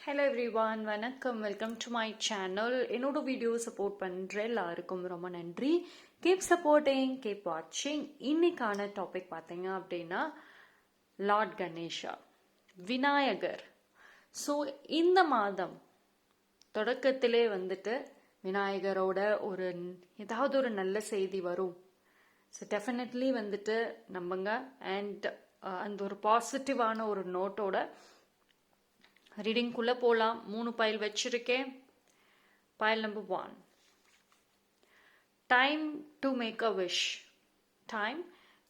Hello everyone, வணக்கம். Welcome to my channel. என்னோட video support பண்ணுற எல்லாருக்கும் ரொம்ப நன்றி. கீப் சப்போர்ட்டிங், கீப் வாட்சிங். இன்னைக்கான டாபிக் பார்த்தீங்க அப்படின்னா லார்ட் கணேஷா, விநாயகர். ஸோ இந்த மாதம் தொடக்கத்திலே விநாயகரோட ஏதாவது ஒரு நல்ல செய்தி வரும். ஸோ டெஃபினெட்லி நம்புங்க. அண்ட் அந்த ஒரு பாசிட்டிவான ஒரு நோட்டோட ரீடிங்குள்ளே போகலாம். 3 பைல் வச்சிருக்கேன். Pile number 1, time to make a wish. Time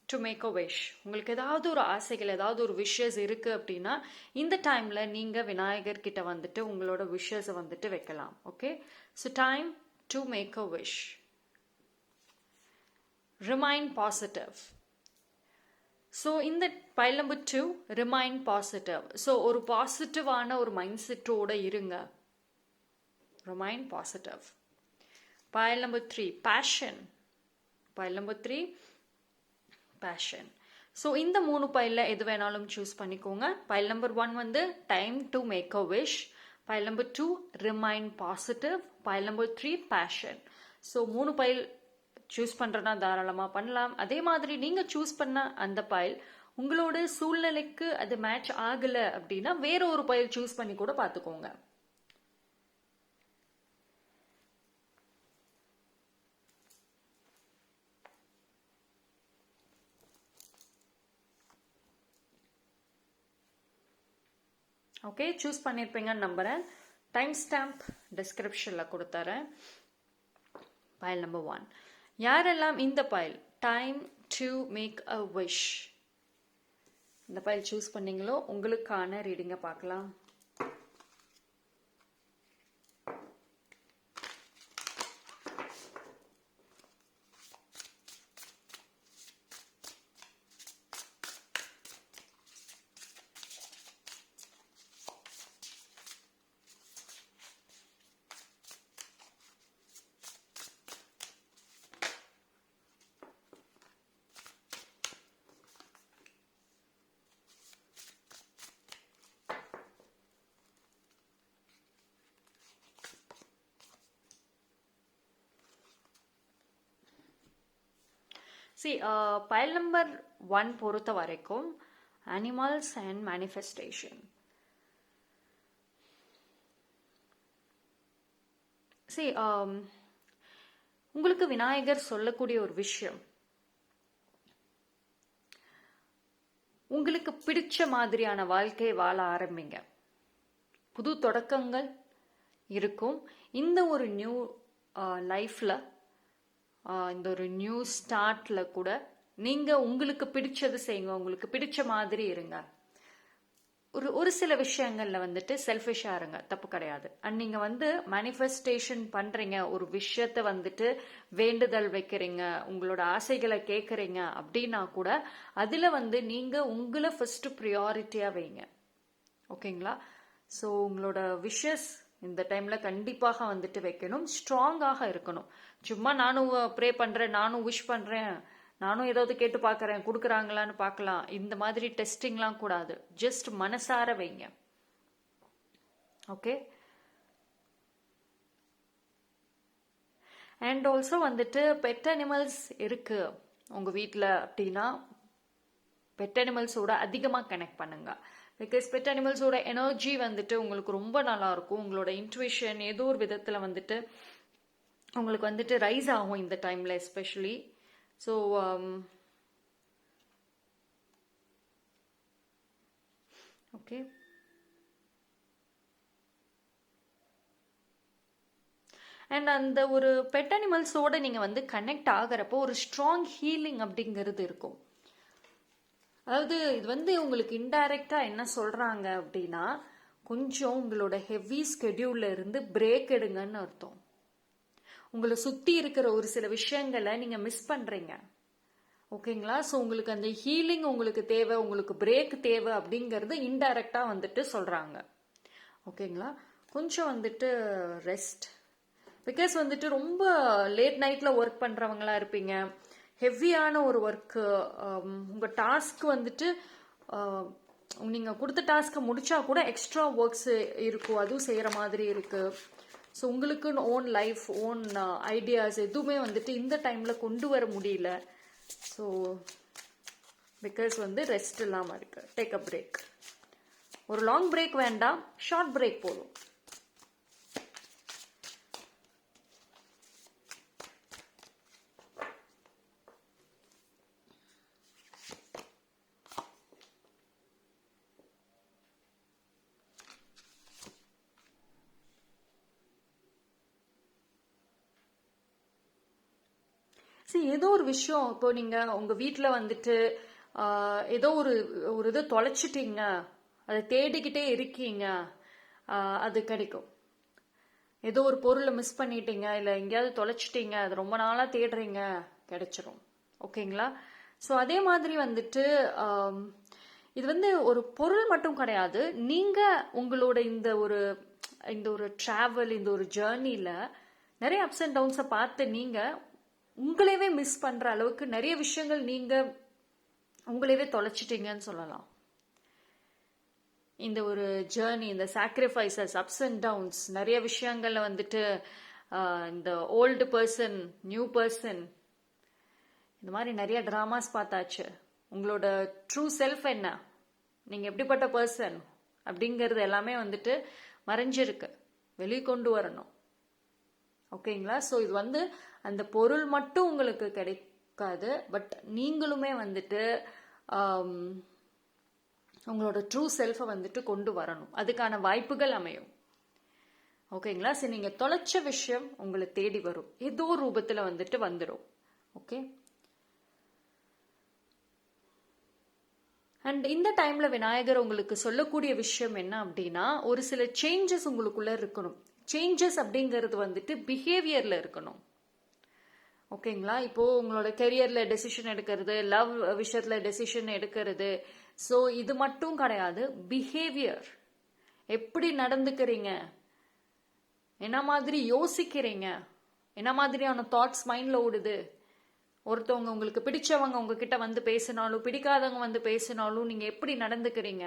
to make a wish. உங்களுக்கு ஏதாவது ஒரு ஆசைகள், ஏதாவது ஒரு விஷஸ் இருக்கு அப்படின்னா இந்த டைம்ல நீங்க விநாயகர் கிட்ட உங்களோட விஷஸை வைக்கலாம். Okay, so time to make a wish. Remain positive. So இந்த pile number 2, remain positive. So ஒரு பாசிட்டிவான ஒரு மைண்ட் செட்டோட இருங்க. Remain positive. Pile number 3, passion. Pile number 3, passion. So இந்த 3 பைலில் எது வேணாலும் சூஸ் பண்ணிக்கோங்க. Pile number 1 time to make a wish. Pile number 2, remain positive. Pile number 3, passion. So 3 pile choose பண்ணுறனா தாராளமாக பண்ணலாம். அதே மாதிரி நீங்கள் சூஸ் பண்ண அந்த பைல் உங்களோட சூழ்நிலைக்கு அது மேட்ச் ஆகலை அப்படின்னா வேற ஒரு பைல் சூஸ் பண்ணி கூட பார்த்துக்கோங்க. ஓகே, சூஸ் பண்ணியிருப்பீங்கன்னு நம்புகிறேன். டைம் ஸ்டாம்ப் டிஸ்கிரிப்ஷனில் கொடுத்துறேன். Pile number 1. யாரெல்லாம் இந்த pile time to make a wish இந்த பைல் சூஸ் பண்ணீங்களோ உங்களுக்கான ரீடிங்கை பார்க்கலாம். பைல் நம்பர் 1 பொறுத்த வரைக்கும் அனிமல்ஸ் அண்ட் மேனிஃபெஸ்டேஷன். உங்களுக்கு விநாயகர் சொல்லக்கூடிய ஒரு விஷயம், உங்களுக்கு பிடிச்ச மாதிரியான வாழ்க்கை வாழ ஆரம்பிங்க. புது தொடக்கங்கள் இருக்கும். இந்த ஒரு நியூ லைஃப்ல, இந்த ஒரு நியூ ஸ்டார்ட்ல கூட நீங்க உங்களுக்கு பிடிச்சது செய்யுங்க. உங்களுக்கு பிடிச்ச மாதிரி இருங்க. ஒரு சில விஷயங்கள்ல செல்ஃபிஷா இருங்க, தப்பு கிடையாது. அண்ட் நீங்க மேனிஃபெஸ்டேஷன் பண்றீங்க, ஒரு விஷயத்த வேண்டுதல் வைக்கிறீங்க, உங்களோட ஆசைகளை கேட்கறீங்க அப்படின்னா கூட அதுல நீங்க உங்களை ஃபர்ஸ்ட் ப்ரியாரிட்டியா வைங்க. ஓகேங்களா? ஸோ உங்களோட விஷஸ் இந்த டைம்ல கண்டிப்பாக வைக்கணும். ஸ்ட்ராங்காக இருக்கணும். சும்மா நானும் ப்ரே பண்றேன், நானும் விஷ் பண்றேன், நானும் ஏதாவது கேட்டு பார்க்கறேன், கொடுக்குறாங்களான்னு பார்க்கலாம், இந்த மாதிரி டெஸ்டிங்லாம் கூடாது. ஜஸ்ட் மனசார வைங்க. Okay. And also pet animals இருக்கு உங்க வீட்டில் அப்படின்னா பெட் அனிமல்ஸோட அதிகமாக கனெக்ட் பண்ணுங்க. பிகாஸ் பெட் அனிமல்ஸோட எனர்ஜி உங்களுக்கு ரொம்ப நல்லா இருக்கும். உங்களோட இன்ட்யூஷன் ஏதோ ஒரு விதத்தில் உங்களுக்கு ரைஸ் ஆகும் இந்த டைம்ல எஸ்பெஷலி. So okay. அண்ட் அந்த ஒரு பெட் அனிமல்ஸோட நீங்க கனெக்ட் ஆகிறப்போ ஒரு ஸ்ட்ராங் ஹீலிங் அப்படிங்கிறது இருக்கும். அதாவது இது உங்களுக்கு இன்டைரக்டா என்ன சொல்றாங்க அப்படின்னா, கொஞ்சம் உங்களோட ஹெவி ஸ்கெடியூல்ல இருந்து பிரேக் எடுங்கன்னு அர்த்தம். உங்களை சுத்தி இருக்கிற ஒரு சில விஷயங்களை நீங்க மிஸ் பண்றீங்க. ஓகேங்களா? ஸோ உங்களுக்கு அந்த ஹீலிங் உங்களுக்கு தேவை, உங்களுக்கு பிரேக் தேவை அப்படிங்கிறது இன்டைரக்டா சொல்றாங்க. ஓகேங்களா? கொஞ்சம் ரெஸ்ட். பிகாஸ் ரொம்ப லேட் நைட்ல ஒர்க் பண்றவங்களா இருப்பீங்க. ஹெவியான ஒரு ஒர்க்கு, உங்கள் டாஸ்க் நீங்கள் கொடுத்த டாஸ்க்கை முடிச்சா கூட எக்ஸ்ட்ரா ஒர்க்ஸ் இருக்கும், அதுவும் செய்கிற மாதிரி இருக்குது. ஸோ உங்களுக்குன்னு ஓன் லைஃப், ஓன் ஐடியாஸ் எதுவுமே வந்துட்டு இந்த டைமில் கொண்டு வர முடியல. ஸோ பிகாஸ் வந்து ரெஸ்ட் இல்லாமல் இருக்கு. Take a break. ஒரு லாங் பிரேக் வேண்டாம், ஷார்ட் பிரேக் போதும். ஏதோ ஒரு விஷயம், இப்போ நீங்க உங்க வீட்டில் வந்துட்டு ஏதோ ஒரு இதை தொலைச்சிட்டீங்க, அதை தேடிக்கிட்டே இருக்கீங்க, அது கிடைக்கும். ஏதோ ஒரு பொருளை மிஸ் பண்ணிட்டீங்க, இல்லை எங்கேயாவது தொலைச்சிட்டீங்க, அது ரொம்ப நாளாக தேடுறீங்க, கிடைச்சிரும். ஓகேங்களா? ஸோ அதே மாதிரி வந்துட்டு இது வந்து ஒரு பொருள் மட்டும் கிடையாது. நீங்கள் உங்களோட இந்த ஒரு ட்ராவல், இந்த ஒரு ஜேர்னியில் நிறைய அப்ஸ் அண்ட் டவுன்ஸை பார்த்து நீங்கள் உங்களையவே மிஸ் பண்ணுற அளவுக்கு நிறைய விஷயங்கள் நீங்கள் உங்களையவே தொலைச்சிட்டீங்கன்னு சொல்லலாம். இந்த ஒரு ஜேர்னி, இந்த சாக்ரிஃபைசஸ், அப்ஸ் அண்ட் டவுன்ஸ், நிறைய விஷயங்கள்ல வந்துட்டு இந்த ஓல்டு பர்சன், நியூ பர்சன், இந்த மாதிரி நிறைய ட்ராமாஸ் பார்த்தாச்சு. உங்களோட ட்ரூ செல்ஃப் என்ன, நீங்கள் எப்படிப்பட்ட பர்சன் அப்படிங்கிறது எல்லாமே வந்துட்டு மறைஞ்சிருக்கு, வெளியே கொண்டு வரணும். ஓகேங்களா? ஸோ இது வந்து அந்த பொருள் மட்டும் உங்களுக்கு கிடைக்காது, பட் நீங்களுமே வந்துட்டு உங்களோட ட்ரூ செல்ஃபை வந்துட்டு கொண்டு வரணும். அதுக்கான வாய்ப்புகள் அமையும். ஓகேங்களா? சரி, நீங்கள் தொலைச்ச விஷயம் உங்களை தேடி வரும், ஏதோ ரூபத்தில் வந்துட்டு வந்துடும். ஓகே. அண்ட் இந்த டைம்ல விநாயகர் உங்களுக்கு சொல்லக்கூடிய விஷயம் என்ன அப்படின்னா, ஒரு சில சேஞ்சஸ் உங்களுக்குள்ள இருக்கணும். சேஞ்சஸ் அப்படிங்கிறது வந்துட்டு பிஹேவியர்ல இருக்கணும். ஓகேங்களா? இப்போ உங்களோட கெரியர்ல டெசிஷன் எடுக்கிறது, லவ் விஷயத்துல டெசிஷன் எடுக்கிறது, ஸோ இது மட்டும் கிடையாது. பிஹேவியர், எப்படி நடந்துக்கிறீங்க, என்ன மாதிரி யோசிக்கிறீங்க, என்ன மாதிரியான தாட்ஸ் மைண்ட்ல ஓடுது. ஒருத்தவங்க உங்களுக்கு பிடிச்சவங்க உங்ககிட்ட வந்து பேசினாலும், பிடிக்காதவங்க வந்து பேசினாலும் நீங்க எப்படி நடந்துக்கிறீங்க,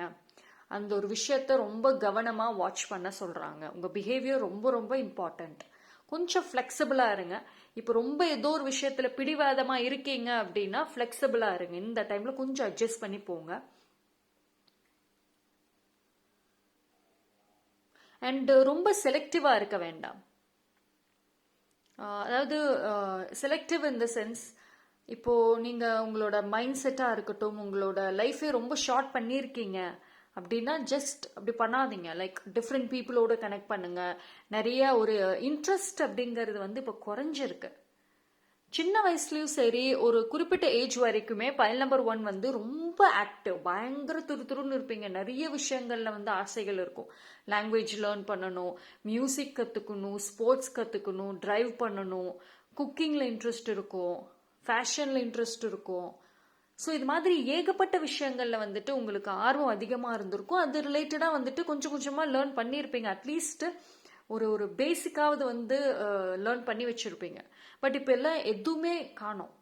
அந்த ஒரு விஷயத்த ரொம்ப கவனமா வாட்ச் பண்ண சொல்றாங்க. உங்க பிஹேவியர் ரொம்ப ரொம்ப இம்பார்ட்டன்ட். கொஞ்சம் ஃபிளெக்சிபிளா இருங்க. இப்போ ரொம்ப ஏதோ ஒரு விஷயத்துல பிடிவாதமா இருக்கீங்க அப்படின்னா ஃபிளெக்சிபிளா இருங்க. இந்த டைம்ல கொஞ்சம் அட்ஜஸ்ட் பண்ணி போங்க. அண்ட் ரொம்ப செலக்டிவா இருக்க வேண்டாம். அதாவது செலக்டிவ் இன் த சென்ஸ், இப்போ நீங்க உங்களோட மைண்ட் செட்டா இருக்கட்டும், உங்களோட லைஃபே ரொம்ப ஷார்ட் பண்ணியிருக்கீங்க அப்படின்னா ஜஸ்ட் அப்படி பண்ணாதீங்க. லைக் டிஃப்ரெண்ட் பீப்புளோட கனெக்ட் பண்ணுங்க. நிறைய ஒரு இன்ட்ரெஸ்ட் அப்படிங்கிறது வந்து இப்போ குறைஞ்சிருக்கு. சின்ன வயசுலயும் சரி, ஒரு குறிப்பிட்ட ஏஜ் வரைக்குமே பைல் நம்பர் 1 வந்து ரொம்ப ஆக்டிவ், பயங்கர துருதுருன்னு இருப்பீங்க. நிறைய விஷயங்கள்ல வந்து ஆசைகள் இருக்கும். லாங்குவேஜ் லேர்ன் பண்ணணும், மியூசிக் கத்துக்கணும், ஸ்போர்ட்ஸ் கத்துக்கணும், டிரைவ் பண்ணணும், குக்கிங்ல இன்ட்ரெஸ்ட் இருக்கும், ஃபேஷன்ல இன்ட்ரெஸ்ட் இருக்கும். ஸோ இது மாதிரி ஏகப்பட்ட விஷயங்கள்ல வந்துட்டு உங்களுக்கு ஆர்வம் அதிகமாக இருந்திருக்கும். அது ரிலேட்டடாக வந்துட்டு கொஞ்சம் கொஞ்சமாக லேர்ன் பண்ணியிருப்பீங்க. அட்லீஸ்ட் ஒரு பேசிக்காவது வந்து லேர்ன் பண்ணி வச்சிருப்பீங்க. பட் இப்போ எல்லாம் எதுவுமே காணோம்.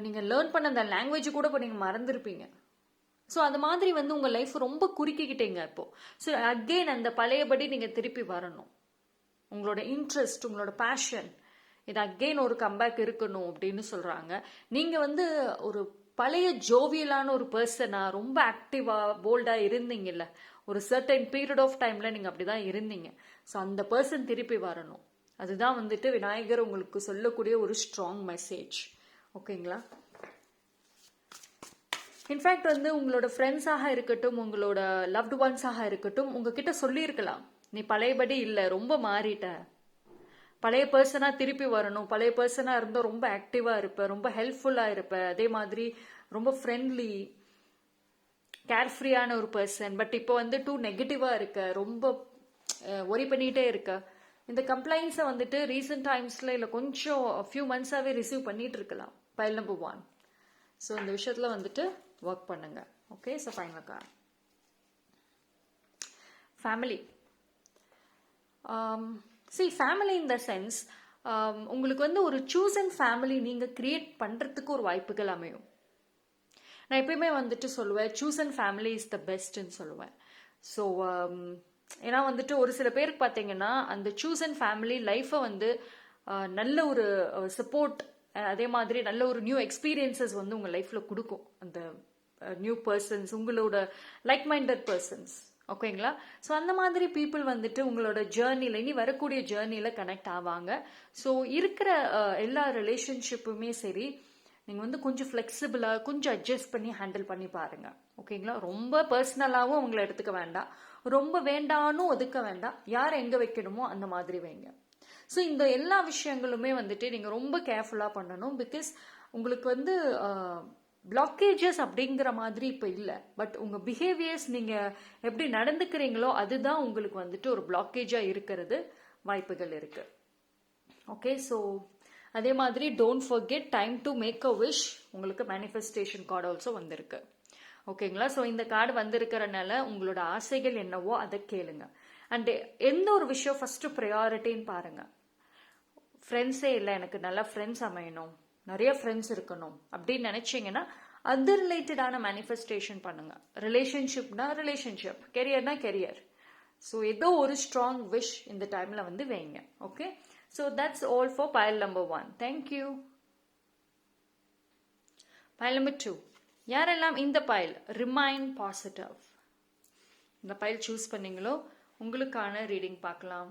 நீங்கள் லேர்ன் பண்ண அந்த லாங்குவேஜ் கூட இப்போ நீங்கள் மறந்துருப்பீங்க. ஸோ அது மாதிரி வந்து உங்கள் லைஃப் ரொம்ப குறுக்கிக்கிட்டீங்க இப்போ. ஸோ அகெயின் அந்த பழையபடி நீங்கள் திருப்பி வரணும். உங்களோட இன்ட்ரெஸ்ட், உங்களோட பேஷன், இது அகெயின் ஒரு கம்பேக் இருக்கணும் அப்படின்னு சொல்றாங்க. நீங்க வந்து ஒரு பழைய ஜோவியலான ஒரு பர்சனா, ரொம்ப ஆக்டிவா போல்டா இருந்தீங்கல்ல, ஒரு சர்டன் பீரியட் ஆஃப் டைம்ல நீங்க அப்படிதான் இருந்தீங்க. ஸோ அந்த பர்சன் திருப்பி வரணும். அதுதான் வந்துட்டு விநாயகர் உங்களுக்கு சொல்லக்கூடிய ஒரு ஸ்ட்ராங் மெசேஜ். ஓகேங்களா? இன்ஃபேக்ட் வந்து உங்களோட ஃப்ரெண்ட்ஸாக இருக்கட்டும், உங்களோட லவ்டு ஒன்ஸாக இருக்கட்டும், உங்ககிட்ட சொல்லியிருக்கலாம், நீ பழையபடி இல்லை, ரொம்ப மாறிட்ட, பழைய பர்சனா திருப்பி வரணும், பழைய பர்சனா இருந்தால் ரொம்ப ஆக்டிவா இருப்ப, ரொம்ப ஹெல்ப்ஃபுல்லா இருப்ப, அதே மாதிரி ரொம்ப ஃப்ரெண்ட்லி, கேர்ஃப்ரீயான ஒரு பர்சன். பட் இப்போ வந்து டூ நெகட்டிவா இருக்க, ரொம்ப ஒரி பண்ணிட்டே இருக்க. இந்த கம்ப்ளைண்ட்ஸை வந்துட்டு ரீசெண்ட் டைம்ஸ்ல இல்லை கொஞ்சம் ஃபியூ மந்த்ஸாவே ரிசீவ் பண்ணிட்டு இருக்கலாம் பைல் நம்பர் 1. ஸோ இந்த விஷயத்துல வந்துட்டு ஒர்க் பண்ணுங்க. Okay. So final family. Family in the sense, உங்களுக்கு வந்து ஒரு சூசன் ஃபேமிலி நீங்கள் கிரியேட் பண்ணுறதுக்கு ஒரு வாய்ப்புகள் அமையும். நான் எப்பயுமே வந்துட்டு சொல்லுவேன் choose and family is the பெஸ்ட்ன்னு சொல்லுவேன். ஸோ ஏன்னா வந்துட்டு ஒரு சில பேருக்கு பார்த்தீங்கன்னா அந்த சூஸ் அண்ட் ஃபேமிலி லைஃப்பை வந்து நல்ல ஒரு சப்போர்ட், அதே மாதிரி நல்ல ஒரு நியூ எக்ஸ்பீரியன்சஸ் வந்து உங்கள் லைஃப்பில் கொடுக்கும் அந்த நியூ பர்சன்ஸ், உங்களோட லைக் மைண்டட் பர்சன்ஸ். ஓகேங்களா? ஸோ அந்த மாதிரி பீப்புள் வந்துட்டு உங்களோட ஜேர்னியில், இனி வரக்கூடிய ஜேர்னியில் கனெக்ட் ஆவாங்க. ஸோ இருக்கிற எல்லா ரிலேஷன்ஷிப்புமே சரி, நீங்கள் வந்து கொஞ்சம் ஃப்ளெக்சிபிளாக கொஞ்சம் அட்ஜஸ்ட் பண்ணி ஹேண்டில் பண்ணி பாருங்கள். ஓகேங்களா? ரொம்ப பர்சனலாகவும் அவங்கள எடுத்துக்க வேண்டாம், ரொம்ப வேண்டானும் ஒதுக்க வேண்டாம். யார் எங்கே வைக்கணுமோ அந்த மாதிரி வைங்க. ஸோ இந்த எல்லா விஷயங்களுமே வந்துட்டு நீங்கள் ரொம்ப கேர்ஃபுல்லாக பண்ணணும். பிகாஸ் உங்களுக்கு வந்து பிளாக்கேஜஸ் அப்படிங்கிற மாதிரி இப்போ இல்லை, பட் உங்கள் பிஹேவியர்ஸ் நீங்கள் எப்படி நடந்துக்கிறீங்களோ அதுதான் உங்களுக்கு வந்துட்டு ஒரு பிளாக்கேஜாக இருக்கிறது வாய்ப்புகள் இருக்கு. ஓகே, ஸோ அதே மாதிரி don't forget time to make a wish. உங்களுக்கு மேனிஃபெஸ்டேஷன் கார்டு ஆல்சோ வந்திருக்கு. ஓகேங்களா? ஸோ இந்த கார்டு வந்திருக்கிறனால உங்களோட ஆசைகள் என்னவோ அதை கேளுங்க. அண்ட் எந்த ஒரு விஷயம் ஃபர்ஸ்ட் ப்ரையாரிட்டின்னு பாருங்க. ஃப்ரெண்ட்ஸே இல்லை, எனக்கு நல்ல ஃப்ரெண்ட்ஸ் அமையணும், நிறைய ஃப்ரெண்ட்ஸ் இருக்கணும் அப்படின்னு நினைச்சீங்கன்னா அது ரிலேட்டடான மேனிஃபெஸ்டேஷன் பண்ணுங்க. ரிலேஷன்ஷிப்னா ரிலேஷன்ஷிப், கெரியர்னா கெரியர். ஸோ ஏதோ ஒரு ஸ்ட்ராங் விஷ் இந்த டைம்ல வந்து வைங்க. Okay, so that's all for pile number 1. Thank you. pile number 2. யாரெல்லாம் இந்த பைல் ரிமைன் பாசிட்டிவ் இந்த பைல் சூஸ் பண்ணீங்களோ உங்களுக்கான ரீடிங் பார்க்கலாம்.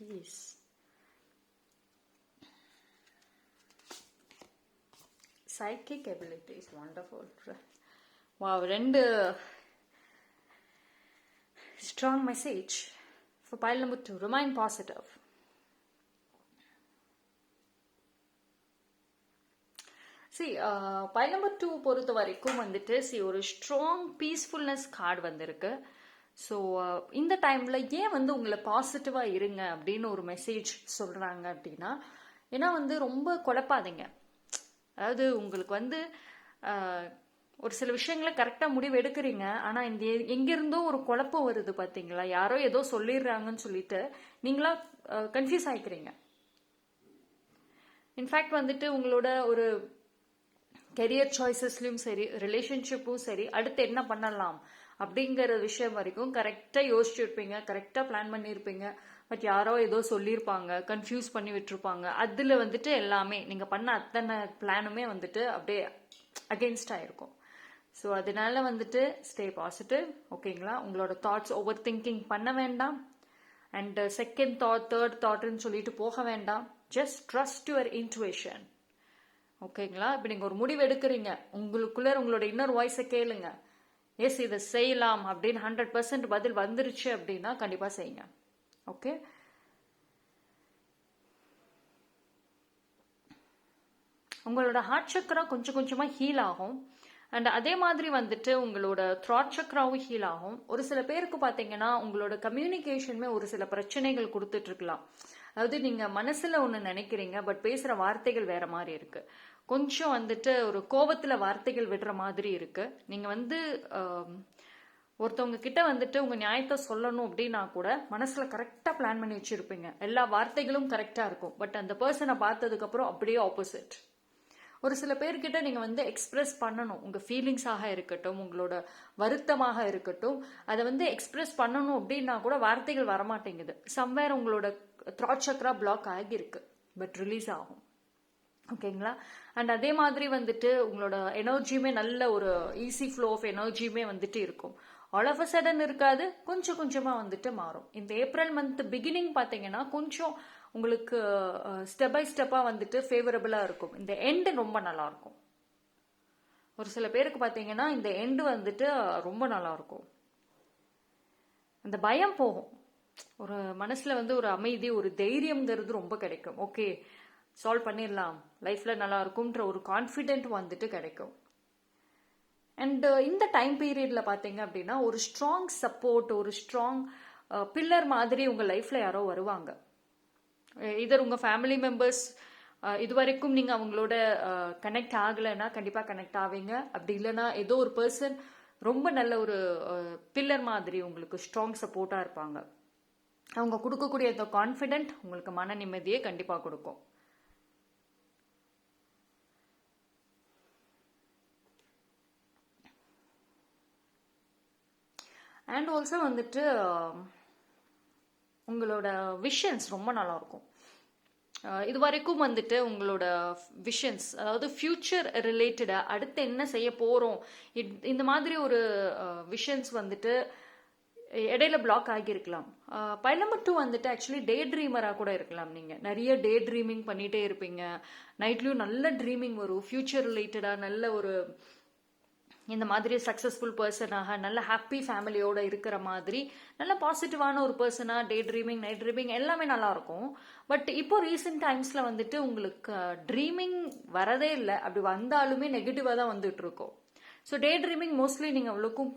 Peace. Psychic abilities, wonderful. Wow, ரெண்டு strong message for pile number 2. Remain positive. See, pile number 2 பொறுத்த வரைக்கும் வந்துட்டு ஒரு ஸ்ட்ராங் பீஸ்ஃபுல்னஸ் கார்டு வந்திருக்கு. ஸோ இந்த டைமில் ஏன் வந்து உங்களை பாசிட்டிவாக இருங்க அப்படின்னு ஒரு மெசேஜ் சொல்கிறாங்க அப்படின்னா, ஏன்னா வந்து ரொம்ப குழப்பாதீங்க. அதாவது உங்களுக்கு வந்து ஒரு சில விஷயங்களை கரெக்டாக முடிவு எடுக்கிறீங்க, ஆனால் இந்த எங்கேருந்தோ ஒரு குழப்பம் வருது பார்த்தீங்களா, யாரோ ஏதோ சொல்லிடுறாங்கன்னு சொல்லிட்டு நீங்களா கன்ஃபியூஸ் ஆகிக்கிறீங்க. இன்ஃபேக்ட் வந்துட்டு உங்களோட ஒரு கெரியர் சாய்ஸஸ்லையும் சரி, ரிலேஷன்ஷிப்பும் சரி, அடுத்து என்ன பண்ணலாம் அப்படிங்கிற விஷயம் வரைக்கும் கரெக்டாக யோசிச்சுருப்பீங்க, கரெக்டாக பிளான் பண்ணியிருப்பீங்க. பட் யாரோ ஏதோ சொல்லியிருப்பாங்க, கன்ஃபியூஸ் பண்ணி விட்டுருப்பாங்க. அதில் வந்துட்டு எல்லாமே நீங்கள் பண்ண அத்தனை பிளானுமே வந்துட்டு அப்படியே அகெயின்ஸ்டாக இருக்கும். ஸோ அதனால வந்துட்டு ஸ்டே பாசிட்டிவ். ஓகேங்களா? உங்களோட தாட்ஸ் ஓவர் திங்கிங் பண்ண வேண்டாம். அண்ட் செகண்ட் தாட், தேர்ட் தாட்னு சொல்லிட்டு போக வேண்டாம். Just trust your intuition. ஓகேங்களா? இப்போ நீங்கள் ஒரு முடிவு எடுக்கிறீங்க, உங்களுக்குள்ளே உங்களோட இன்னர் வாய்ஸை கேளுங்க. எஸ், இதை செய்யலாம் அப்படின்னு 100% பதில் வந்துருச்சு அப்படின்னா கண்டிப்பாக செய்யுங்க. ஓகே, உங்களோட ஹார்ட் சக்கரா கொஞ்சம் கொஞ்சமாக ஹீல் ஆகும். அண்ட் அதே மாதிரி வந்துட்டு உங்களோட த்ராட் சக்கராவும் ஹீல் ஆகும். ஒரு சில பேருக்கு பார்த்தீங்கன்னா உங்களோட கம்யூனிகேஷனுமே ஒரு சில பிரச்சனைகள் கொடுத்துட்டு இருக்கலாம். அதாவது நீங்கள் மனசில் ஒன்று நினைக்கிறீங்க, பட் பேசுகிற வார்த்தைகள் வேற மாதிரி இருக்கு. கொஞ்சம் வந்துட்டு ஒரு கோபத்தில் வார்த்தைகள் விடுற மாதிரி இருக்கு. நீங்கள் வந்து ஒருத்தவங்க கிட்ட வந்துட்டு உங்கள் நியாயத்தை சொல்லணும் அப்படின்னா கூட மனசில் கரெக்டாக பிளான் பண்ணி வச்சுருப்பீங்க, எல்லா வார்த்தைகளும் கரெக்டாக இருக்கும். பட் அந்த பர்சனை பார்த்ததுக்கப்புறம் அப்படியே ஆப்போசிட். ஒரு சில பேர்கிட்ட நீங்கள் வந்து எக்ஸ்பிரஸ் பண்ணணும், உங்கள் ஃபீலிங்ஸாக இருக்கட்டும், உங்களோட வருத்தமாக இருக்கட்டும், அதை வந்து எக்ஸ்பிரஸ் பண்ணணும் அப்படின்னா கூட வார்த்தைகள் வரமாட்டேங்குது. சம்வேர் உங்களோட த்ராட் சக்ரா பிளாக் ஆகியிருக்கு, பட் ரிலீஸ் ஆகும். ஓகேங்களா? அண்ட் அதே மாதிரி வந்துட்டு உங்களோட எனர்ஜியுமே நல்ல ஒரு ஈஸி ஃப்ளோ ஆஃப் எனர்ஜியுமே வந்துட்டு இருக்கும். ஆல் ஆஃப் அ சடன் இருக்காது, கொஞ்சம் கொஞ்சமாக வந்துட்டு மாறும். இந்த ஏப்ரல் மந்த் பிகினிங் பார்த்தீங்கன்னா கொஞ்சம் உங்களுக்கு ஸ்டெப் பை ஸ்டெப்பாக வந்துட்டு ஃபேவரபிளாக இருக்கும். இந்த எண்டு ரொம்ப நல்லா இருக்கும். ஒரு சில பேருக்கு பார்த்தீங்கன்னா இந்த எண்டு வந்துட்டு ரொம்ப நல்லா இருக்கும். அந்த பயம் போகும், ஒரு மனசில் வந்து ஒரு அமைதி, ஒரு தைரியம்ங்கிறது ரொம்ப கிடைக்கும். ஓகே, சால்வ் பண்ணிடலாம், லைஃப்பில் நல்லா இருக்கும்ன்ற ஒரு கான்ஃபிடென்ட் வந்துட்டு கிடைக்கும். அண்ட் இந்த டைம் பீரியடில் பார்த்தீங்க அப்படின்னா ஒரு ஸ்ட்ராங் சப்போர்ட், ஒரு ஸ்ட்ராங் பில்லர் மாதிரி உங்கள் லைஃப்பில் யாரோ வருவாங்க. இதர் உங்கள் ஃபேமிலி மெம்பர்ஸ் இது வரைக்கும் நீங்கள் அவங்களோட கனெக்ட் ஆகலைன்னா கண்டிப்பாக கனெக்ட் ஆவீங்க. அப்படி இல்லைன்னா ஏதோ ஒரு பர்சன் ரொம்ப நல்ல ஒரு பில்லர் மாதிரி உங்களுக்கு ஸ்ட்ராங் சப்போர்ட்டாக இருப்பாங்க. அவங்க கொடுக்கக்கூடிய அந்த கான்ஃபிடென்ட் உங்களுக்கு மன நிம்மதியை கண்டிப்பாக கொடுக்கும். அண்ட் ஆல்சோ வந்துட்டு உங்களோட விஷன்ஸ் ரொம்ப நல்லா இருக்கும். இது வரைக்கும் வந்துட்டு உங்களோட விஷன்ஸ், அதாவது ஃபியூச்சர் ரிலேட்டடாக அடுத்து என்ன செய்ய போகிறோம், இந்த மாதிரி ஒரு விஷன்ஸ் வந்துட்டு இடையில பிளாக் ஆகியிருக்கலாம். பைலம்பர் வந்துட்டு ஆக்சுவலி டே ட்ரீமராக கூட இருக்கலாம். நீங்கள் நிறைய டே ட்ரீமிங் பண்ணிகிட்டே இருப்பீங்க. நைட்லேயும் நல்ல ட்ரீமிங் வரும், ஃபியூச்சர் ரிலேட்டடாக நல்ல ஒரு இந்த மாதிரி சக்ஸஸ்ஃபுல் பர்சனாக நல்ல ஹாப்பி ஃபேமிலியோட இருக்கிற மாதிரி நல்ல பாசிட்டிவான ஒரு பர்சனாக டே ட்ரீமிங், நைட் ட்ரீமிங் எல்லாமே நல்லா இருக்கும். பட் இப்போ ரீசெண்ட் டைம்ஸில் வந்துட்டு உங்களுக்கு ட்ரீமிங் வரதே இல்லை. அப்படி வந்தாலுமே நெகட்டிவாக தான் வந்துட்டு இருக்கோம். ஸோ டே ட்ரீமிங் மோஸ்ட்லி நீங்கள் அவ்வளோக்கும்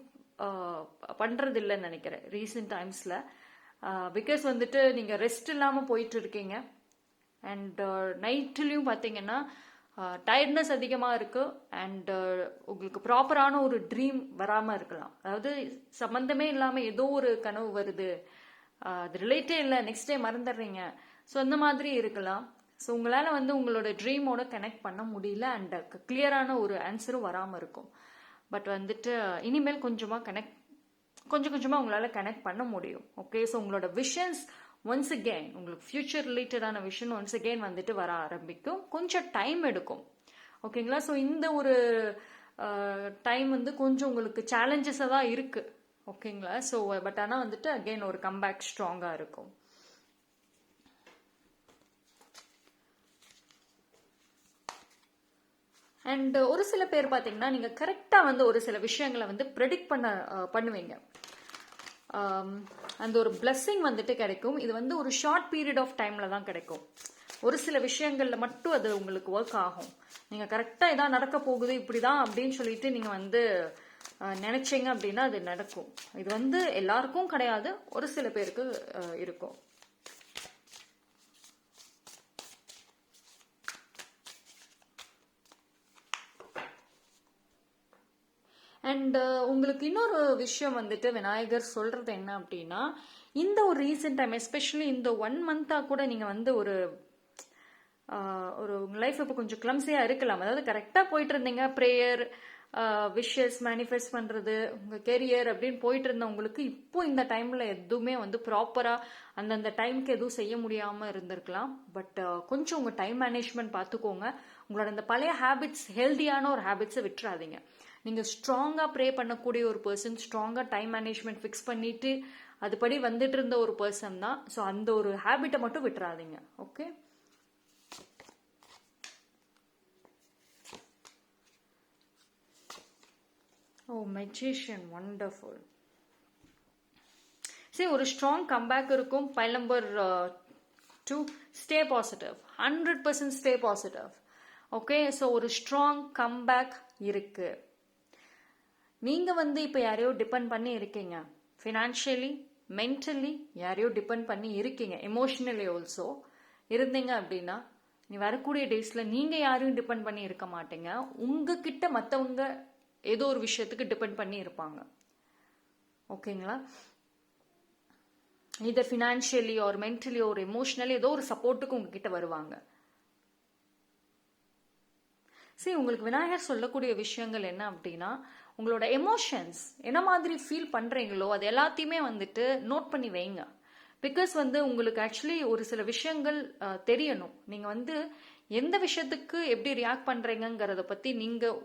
பண்ணுறது இல்லைன்னு நினைக்கிறேன் ரீசெண்ட் டைம்ஸில். பிகாஸ் வந்துட்டு நீங்கள் ரெஸ்ட் இல்லாமல் போயிட்டு இருக்கீங்க. அண்ட் நைட்லேயும் பார்த்தீங்கன்னா டயர்ட்னஸ் அதிகமாக இருக்குது. அண்ட் உங்களுக்கு ப்ராப்பரான ஒரு ட்ரீம் வராமல் இருக்கலாம். அதாவது சம்மந்தமே இல்லாமல் ஏதோ ஒரு கனவு வருது, அது ரிலேட்டே இல்லை, நெக்ஸ்ட் டே மறந்துடுறீங்க. ஸோ அந்த மாதிரி இருக்கலாம். ஸோ உங்களால் வந்து உங்களோட ட்ரீமோட கனெக்ட் பண்ண முடியல. அண்ட் கிளியரான ஒரு ஆன்சரும் வராமல் இருக்கும். பட் வந்துட்டு இனிமேல் கொஞ்சம் கொஞ்சமாக உங்களால் கனெக்ட் பண்ண முடியும். ஓகே, ஸோ உங்களோட விஷன்ஸ் ஒன்ஸ் அகெயின், உங்களுக்கு ஃபியூச்சர் ரிலேட்டடான விஷன் ஒன்ஸ் அகெயின் வந்துட்டு வர ஆரம்பிக்கும். கொஞ்சம் டைம் எடுக்கும். ஓகேங்களா? ஸோ இந்த ஒரு டைம் வந்து கொஞ்சம் உங்களுக்கு சேலஞ்சஸாக தான் இருக்குது. ஓகேங்களா? ஸோ பட் ஆனால் வந்துட்டு அகெயின் ஒரு கம்பேக் ஸ்ட்ராங்காக இருக்கும். அண்ட் ஒரு சில பேர் பார்த்தீங்கன்னா நீங்கள் கரெக்டாக வந்து ஒரு சில விஷயங்களை வந்து ப்ரெடிக்ட் பண்ணுவீங்க. அந்த ஒரு பிளெஸ்ஸிங் வந்துட்டு கிடைக்கும். இது வந்து ஒரு ஷார்ட் பீரியட் ஆஃப் டைமில் தான் கிடைக்கும். ஒரு சில விஷயங்களில் மட்டும் அது உங்களுக்கு ஒர்க் ஆகும். நீங்கள் கரெக்டாக இதான் நடக்க போகுது, இப்படி தான் அப்படின்னு சொல்லிட்டு நீங்கள் வந்து நினைச்சீங்க அப்படின்னா அது நடக்கும். இது வந்து எல்லாருக்கும் கிடையாது, ஒரு சில பேருக்கு இருக்கும். அண்ட் உங்களுக்கு இன்னொரு விஷயம் வந்துட்டு விநாயகர் சொல்றது என்ன அப்படின்னா, இந்த ஒரு ரீசெண்ட் டைம் எஸ்பெஷலி இந்த 1 மந்த்தாக கூட நீங்கள் வந்து ஒரு உங்கள் லைஃப் இப்போ கொஞ்சம் கிளம்ஸியாக இருக்கலாம். அதாவது கரெக்டாக போயிட்டு இருந்தீங்க, ப்ரேயர், விஷஸ் மேனிஃபெஸ்ட் பண்ணுறது, உங்கள் கெரியர் அப்படின்னு போயிட்டு இருந்த உங்களுக்கு இப்போ இந்த டைமில் எதுவுமே வந்து ப்ராப்பராக அந்தந்த டைமுக்கு எதுவும் செய்ய முடியாமல் இருந்திருக்கலாம். பட் கொஞ்சம் உங்கள் டைம் மேனேஜ்மெண்ட் பார்த்துக்கோங்க. உங்களோட அந்த பழைய ஹேபிட்ஸ், ஹெல்தியான ஒரு ஹேபிட்ஸை விட்டுறாதீங்க. நீங்கள் ஸ்ட்ராங்காக ப்ரே பண்ணக்கூடிய ஒரு பர்சன், ஸ்ட்ராங்காக டைம் மேனேஜ்மெண்ட் ஃபிக்ஸ் பண்ணிட்டு அதுபடி வந்துட்டு இருந்த ஒரு பர்சன் தான். ஸோ அந்த ஒரு ஹேபிட்டை மட்டும் விட்டுறாதீங்க. ஓகே, ஓ மெஜிஷியன், வண்டர்ஃபுல். சரி, ஒரு ஸ்ட்ராங் கம்பேக் இருக்கும். File number 2, stay positive. 100% stay positive. Okay, so ஒரு ஸ்ட்ராங் கம்பேக் இருக்கு. நீங்க வந்து இப்போ யாரையோ டிபெண்ட் பண்ணி இருக்கீங்க, ஃபினான்ஷியலி, மென்டலி யாரையோ டிபெண்ட் பண்ணி இருக்கீங்க, எமோஷனலி ஆல்சோ இருந்தீங்க அப்படின்னா நீ வரக்கூடிய டேஸ்ல நீங்க யாரையும் டிபெண்ட் பண்ணி இருக்க மாட்டீங்க. உங்ககிட்ட மற்றவங்க ஏதோ ஒரு விஷயத்துக்கு டிபெண்ட் பண்ணி இருப்பாங்க. ஓகேங்களா? இது ஃபினான்ஷியலி ஒரு மென்டலி ஒரு எமோஷனலி ஏதோ ஒரு சப்போர்ட்டுக்கு உங்ககிட்ட வருவாங்க. சரி, உங்களுக்கு விநாயகர் சொல்லக்கூடிய விஷயங்கள் என்ன அப்படின்னா, உங்களோட எமோஷன்ஸ் என்ன மாதிரி ஃபீல் பண்ணுறீங்களோ அது எல்லாத்தையுமே வந்துட்டு நோட் பண்ணி வைங்க. பிகாஸ் வந்து உங்களுக்கு ஆக்சுவலி ஒரு சில விஷயங்கள் தெரியணும். நீங்கள் வந்து எந்த விஷயத்துக்கு எப்படி ரியாக்ட் பண்ணுறீங்கிறத பற்றி நீங்கள்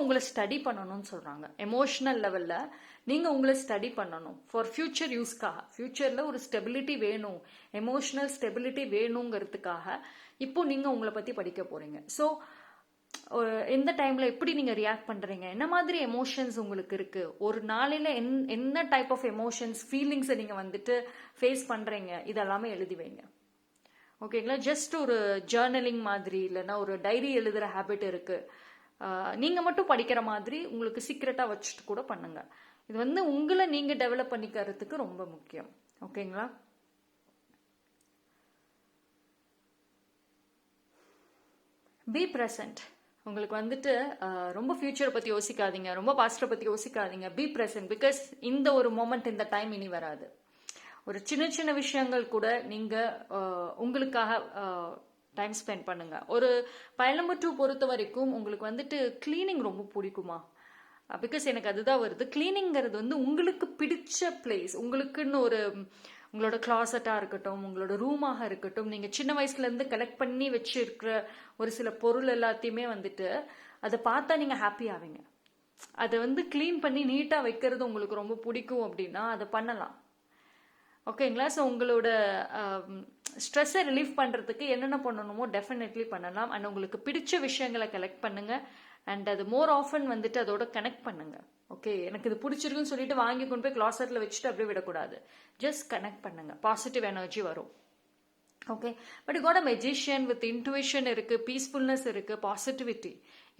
உங்களை ஸ்டடி பண்ணணும்னு சொல்கிறாங்க. எமோஷனல் லெவலில் நீங்கள் உங்களை ஸ்டடி பண்ணணும் ஃபார் ஃபியூச்சர் யூஸ்க்காக. ஃபியூச்சரில் ஒரு ஸ்டெபிலிட்டி வேணும், எமோஷனல் ஸ்டெபிலிட்டி வேணுங்கிறதுக்காக இப்போ நீங்கள் உங்களை பற்றி படிக்க போகிறீங்க. ஸோ எந்த டைமில் எப்படி நீங்கள் ரியாக்ட் பண்ணுறீங்க, என்ன மாதிரி எமோஷன்ஸ் உங்களுக்கு இருக்குது, ஒரு நாளையில் என்ன டைப் ஆஃப் எமோஷன்ஸ், ஃபீலிங்ஸை நீங்கள் வந்துட்டு ஃபேஸ் பண்ணுறீங்க, இதெல்லாமே எழுதி வைங்க. ஓகேங்களா? ஜஸ்ட் ஒரு ஜேர்னலிங் மாதிரி, இல்லைன்னா ஒரு டைரி எழுதுகிற ஹேபிட் இருக்குது, நீங்கள் மட்டும் படிக்கிற மாதிரி உங்களுக்கு சீக்ரெட்டாக வச்சுட்டு கூட பண்ணுங்க. இது வந்து உங்களை நீங்கள் டெவலப் பண்ணிக்கிறதுக்கு ரொம்ப முக்கியம். ஓகேங்களா? Be present. உங்களுக்கு வந்துட்டு ரொம்ப ஃபியூச்சரை பற்றி யோசிக்காதீங்க, ரொம்ப பாஸ்டரை பற்றி யோசிக்காதீங்க. Be present. பிகாஸ் இந்த ஒரு மொமெண்ட், இந்த டைம் இனி வராது. ஒரு சின்ன சின்ன விஷயங்கள் கூட நீங்கள் உங்களுக்காக டைம் ஸ்பெண்ட் பண்ணுங்க. ஒரு பயல் நம்பர் 2 பொறுத்த வரைக்கும் உங்களுக்கு வந்துட்டு கிளீனிங் ரொம்ப பிடிக்குமா? பிகாஸ் எனக்கு அதுதான் வருது. கிளீனிங்கிறது வந்து உங்களுக்கு பிடிச்ச பிளேஸ், உங்களுக்குன்னு ஒரு உங்களோட கிளாசட்டாக இருக்கட்டும், உங்களோட ரூமாக இருக்கட்டும், நீங்கள் சின்ன வயசுலேருந்து கலெக்ட் பண்ணி வச்சிருக்கிற ஒரு சில பொருள் எல்லாத்தையுமே வந்துட்டு அதை பார்த்தா நீங்கள் ஹாப்பி ஆவீங்க. அதை வந்து க்ளீன் பண்ணி நீட்டாக வைக்கிறது உங்களுக்கு ரொம்ப பிடிக்கும் அப்படின்னா அதை பண்ணலாம். ஓகேங்களா? ஸோ உங்களோட ஸ்ட்ரெஸ்ஸை ரிலீஃப் பண்ணுறதுக்கு என்னென்ன பண்ணணுமோ டெஃபினெட்லி பண்ணலாம். அண்ட் உங்களுக்கு பிடிச்ச விஷயங்களை கலெக்ட் பண்ணுங்கள். அண்ட் அது மோர் ஆஃபன் வந்துட்டு அதோட கனெக்ட் பண்ணுங்கள். ஓகே, எனக்கு இது பிடிச்சிருக்குன்னு சொல்லிட்டு வாங்கி கொண்டு போய் கிளாசெட்டில் வச்சுட்டு அப்படியே விடக்கூடாது. ஜஸ்ட் கனெக்ட் பண்ணுங்கள், பாசிட்டிவ் எனர்ஜி வரும். Okay, but God a magician with intuition இருக்குது, பீஸ்ஃபுல்னஸ் இருக்குது, பாசிட்டிவிட்டி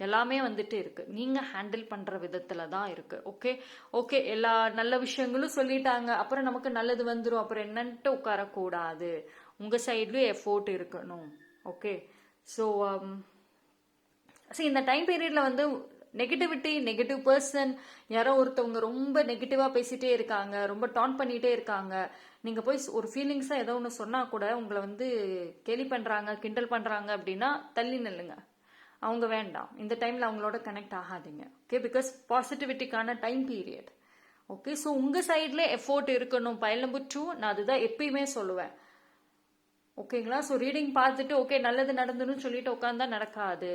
எல்லாமே வந்துட்டு இருக்குது. நீங்கள் ஹேண்டில் பண்ணுற விதத்தில் தான் இருக்குது. ஓகே ஓகே, எல்லா நல்ல விஷயங்களும் சொல்லிட்டாங்க, அப்புறம் நமக்கு நல்லது வந்துடும், அப்புறம் என்னன்ட்டு உட்காரக்கூடாது. உங்கள் சைட்லேயும் எஃபோர்ட் இருக்கணும். ஓகே, ஸோ இந்த டைம் பீரியடில் வந்து நெகட்டிவிட்டி, நெகட்டிவ் பர்சன், யாரோ ஒருத்தவங்க ரொம்ப நெகட்டிவாக பேசிகிட்டே இருக்காங்க, ரொம்ப டான் பண்ணிகிட்டே இருக்காங்க. நீங்கள் போய் ஒரு ஃபீலிங்ஸாக ஏதோ ஒன்று சொன்னால் கூட உங்களை வந்து கேலி பண்ணுறாங்க, கிண்டல் பண்ணுறாங்க அப்படின்னா தள்ளி நில்லுங்க. அவங்க வேண்டாம். இந்த டைமில் அவங்களோட கனெக்ட் ஆகாதீங்க. ஓகே, பிகாஸ் பாசிட்டிவிட்டிக்கான டைம் பீரியட். ஓகே, ஸோ உங்கள் சைட்ல எஃபோர்ட் இருக்கணும். பயல் நம்பர் 2 நான் அதுதான் எப்பயுமே சொல்லுவேன். ஓகேங்களா? ஸோ ரீடிங் பார்த்துட்டு ஓகே நல்லது நடந்துன்னு சொல்லிட்டு உட்காந்தா நடக்காது.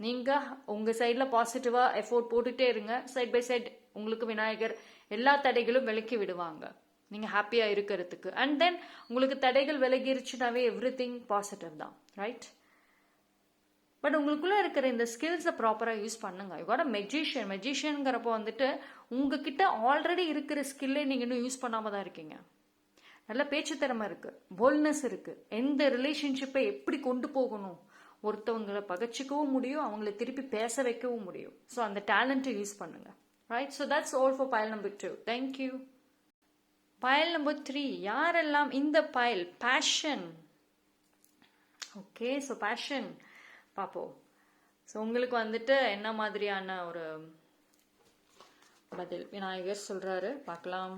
நீங்கள் உங்கள் சைடில் பாசிட்டிவாக எஃபோர்ட் போட்டுகிட்டே இருங்க. சைட் பை சைட் உங்களுக்கு விநாயகர் எல்லா தடைகளும் விலக்கி விடுவாங்க நீங்கள் ஹாப்பியாக இருக்கிறதுக்கு. அண்ட் தென் உங்களுக்கு தடைகள் விலகிருச்சுனாவே எவ்ரிதிங் பாசிட்டிவ் தான், ரைட்? பட் உங்களுக்குள்ளே இருக்கிற இந்த ஸ்கில்ஸை ப்ராப்பராக யூஸ் பண்ணுங்க. You got a magician. மெஜிஷியனுங்கிறப்போ வந்துட்டு உங்ககிட்ட ஆல்ரெடி இருக்கிற ஸ்கில்லே நீங்கள் இன்னும் யூஸ் பண்ணாமல் தான் இருக்கீங்க. நல்ல பேச்சு திறமை இருக்குது, போல்ட்னஸ் இருக்குது, எந்த ரிலேஷன்ஷிப்பை எப்படி கொண்டு போகணும், ஒருத்தவங்களை பகச்சிக்கவும் முடியும், அவங்கள திருப்பி பேச வைக்கவும் முடியும். ஸோ அந்த டேலண்ட்டை யூஸ் பண்ணுங்க, right? So that's all for பயல் நம்பர் 2. தேங்க்யூ. பயல் நம்பர் 3 யாரெல்லாம் இந்த பயல் பேஷன். ஓகே, ஸோ பேஷன் பார்ப்போம். ஸோ உங்களுக்கு வந்துட்டு என்ன மாதிரியான ஒரு பதில் விநாயகர் சொல்றாரு பார்க்கலாம்.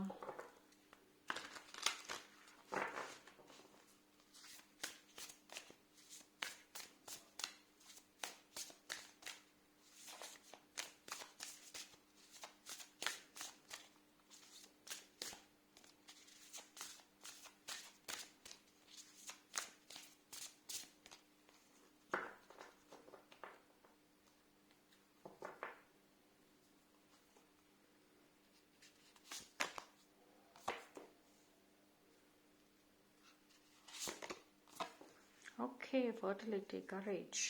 Okay, fertility, courage.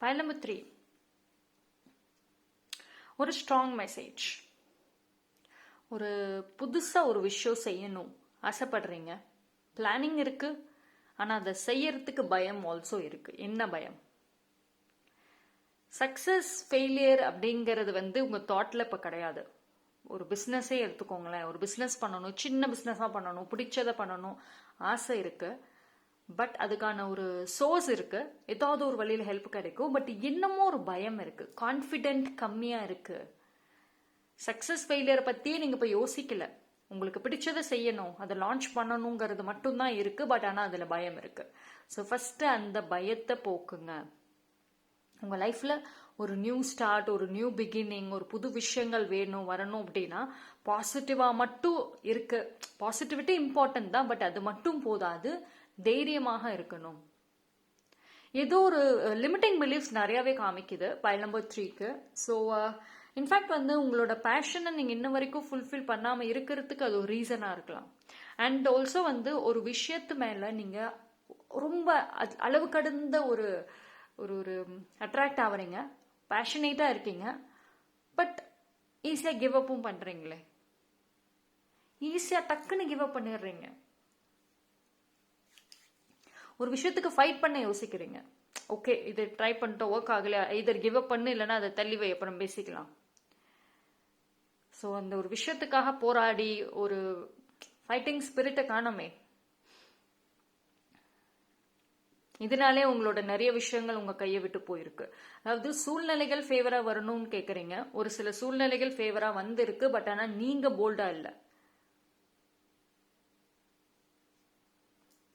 Pile number 3. ஒரு ஸ்ட்ராங் மெசேஜ். ஒரு புதுசாக ஒரு விஷயம் செய்யணும் ஆசைப்படுறீங்க, பிளானிங் இருக்கு, ஆனால் அதை செய்யறதுக்கு பயம் ஆல்சோ இருக்கு. என்ன பயம்? சக்ஸஸ் ஃபெயிலியர் அப்படிங்கிறது வந்து உங்கள் தாட்டில் இப்போ கிடையாது. ஒரு பிஸ்னஸே எடுத்துக்கோங்களேன். ஒரு பிஸ்னஸ் பண்ணணும், சின்ன பிஸ்னஸாக பண்ணணும், பிடிச்சதை பண்ணணும் ஆசை இருக்குது. பட் அதுக்கான ஒரு சோர்ஸ் இருக்குது, ஏதாவது ஒரு வழியில் ஹெல்ப் கிடைக்கும். பட் என்னமோ ஒரு பயம் இருக்குது, கான்ஃபிடென்ட் கம்மியாக இருக்குது. சக்ஸஸ் ஃபெயிலியரை பற்றியே நீங்கள் இப்போ யோசிக்கல. உங்களுக்கு பிடிச்சதை செய்யணும், அதை லான்ச் பண்ணணுங்கிறது மட்டும்தான் இருக்குது. பட் ஆனால் அதில் பயம் இருக்குது. ஸோ ஃபஸ்ட்டு அந்த பயத்தை போக்குங்க. உங்கள் லைஃப்பில் ஒரு நியூ ஸ்டார்ட், ஒரு நியூ பிகினிங், ஒரு புது விஷயங்கள் வேணும் வரணும் அப்படின்னா பாசிட்டிவாக மட்டும் இருக்கு. பாசிட்டிவிட்டி இம்பார்ட்டன்ட் தான், பட் அது மட்டும் போதாது, தைரியமாக இருக்கணும். ஏதோ ஒரு லிமிட்டிங் பிலீஃப்ஸ் நிறையாவே காமிக்குது பயல் நம்பர் 3க்கு. ஸோ இன்ஃபேக்ட் வந்து உங்களோட பேஷனை நீங்கள் இன்ன வரைக்கும் ஃபுல்ஃபில் பண்ணாமல் இருக்கிறதுக்கு அது ஒரு ரீசனாக இருக்கலாம். அண்ட் ஆல்சோ வந்து ஒரு விஷயத்து மேலே நீங்கள் ரொம்ப அளவு கடந்த ஒரு ஒரு ஒரு அட்ராக்ட் ஆகுறீங்க, பேஷனேட்டாக இருக்கீங்க, பட் ஈஸியாக கிவ் அப்பும் பண்ணுறீங்களே. ஈஸியா டக்குன்னு கிவ் அப் பண்ணிடுறீங்க. ஒரு விஷயத்துக்கு ஃபைட் பண்ண யோசிக்கிறீங்க. ஓகே, இது ட்ரை பண்ணிட்டோம், ஒர்க் ஆகல, இதர் கிவ் அப் பண்ணு, இல்லைன்னா அதை தள்ளி வை, அப்புறம் பேசிக்கலாம். ஸோ அந்த ஒரு விஷயத்துக்காக போராடி ஒரு ஃபைட்டிங் ஸ்பிரிட்டை காணோமே. இதனாலே உங்களோட நிறைய விஷயங்கள் உங்க கையை விட்டு போயிருக்கு. அதாவது சூழ்நிலைகள் ஃபேவரா வரணும்னு கேக்குறீங்க. ஒரு சில சூழ்நிலைகள் ஃபேவரா வந்திருக்கு, பட் ஆனா நீங்க போல்டா இல்ல.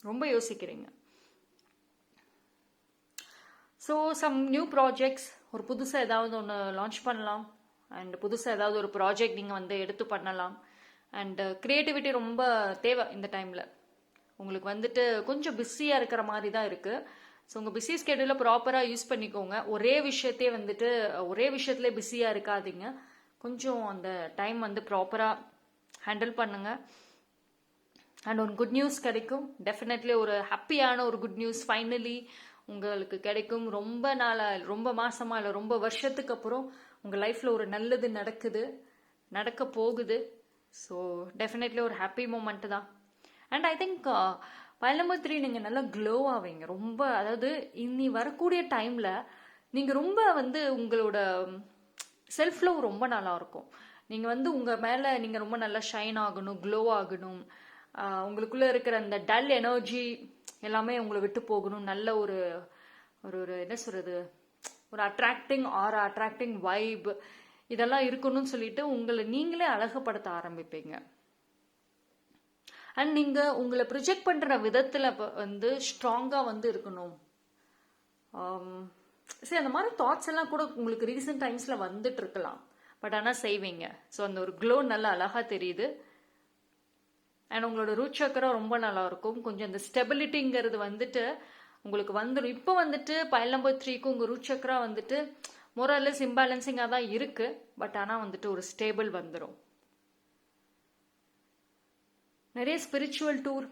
ரொம்ப யோசிக்கிறீங்க. ஸோ சம் நியூ ப்ராஜெக்ட்ஸ், ஒரு புதுசாக ஏதாவது ஒன்று லான்ச் பண்ணலாம். அண்ட் புதுசாக ஏதாவது ஒரு ப்ராஜெக்ட் நீங்கள் வந்து எடுத்து பண்ணலாம். அண்ட் க்ரியேட்டிவிட்டி ரொம்ப தேவை இந்த டைமில். உங்களுக்கு வந்துட்டு கொஞ்சம் பிஸியாக இருக்கிற மாதிரி தான் இருக்குது. ஸோ உங்கள் பிஸி ஸ்கெடியூலை ப்ராப்பராக யூஸ் பண்ணிக்கோங்க. ஒரே விஷயத்தையே வந்துட்டு ஒரே விஷயத்துலேயே பிஸியாக இருக்காதீங்க. கொஞ்சம் அந்த டைம் வந்து ப்ராப்பராக ஹேண்டில் பண்ணுங்கள். அண்ட் ஒரு குட் நியூஸ் கிடைக்கும். டெஃபினெட்லி ஒரு ஹாப்பியான ஒரு குட் நியூஸ் ஃபைனலி உங்களுக்கு கிடைக்கும். ரொம்ப நாளா, ரொம்ப மாசமா இல்லை, ரொம்ப வருஷத்துக்கு அப்புறம் உங்கள் லைஃப்பில் ஒரு நல்லது நடக்க போகுது. ஸோ டெஃபினெட்லி ஒரு ஹாப்பி மூமெண்ட் தான். And I think file number 3 நீங்கள் நல்லா க்ளோ ஆவீங்க. ரொம்ப, அதாவது இனி வரக்கூடிய டைமில் நீங்கள் ரொம்ப வந்து உங்களோட செல்ஃப் லவ் ரொம்ப நல்லா இருக்கும். நீங்கள் வந்து உங்கள் மேலே நீங்கள் ரொம்ப நல்லா ஷைன் ஆகணும், க்ளோ ஆகணும். உங்களுக்குள்ளே இருக்கிற அந்த டல் எனர்ஜி எல்லாமே உங்களை விட்டு போகணும். நல்ல ஒரு ஒரு என்ன சொல்றது, ஒரு அட்ராக்டிங் வைப் இதெல்லாம் இருக்கணும்னு சொல்லிட்டு உங்களை நீங்களே அழகுபடுத்த ஆரம்பிப்பீங்க. அண்ட் நீங்க உங்களை ப்ரொஜெக்ட் பண்ற விதத்துல வந்து ஸ்ட்ராங்கா வந்து இருக்கணும். சரி, அந்த மாதிரி தாட்ஸ் எல்லாம் கூட உங்களுக்கு ரீசெண்ட் டைம்ஸ்ல வந்துட்டு இருக்கலாம், பட் ஆனால் செய்வீங்க. ஸோ அந்த ஒரு க்ளோ நல்லா அழகா தெரியுது. அண்ட் உங்களோட ரூட் சக்கரம் ரொம்ப நல்லா இருக்கும். கொஞ்சம் அந்த ஸ்டெபிலிட்டிங்கிறது வந்துட்டு உங்களுக்கு வந்துடும். இப்போ வந்துட்டு பைல் நம்பர் 3க்கு உங்கள் ரூட் சக்கரா வந்துட்டு மோரலஸ் இம்பேலன்சிங்காக தான் இருக்கு, பட் ஆனால் வந்துட்டு ஒரு ஸ்டேபிள் வந்துடும். நிறைய ஸ்பிரிச்சுவல் டூர்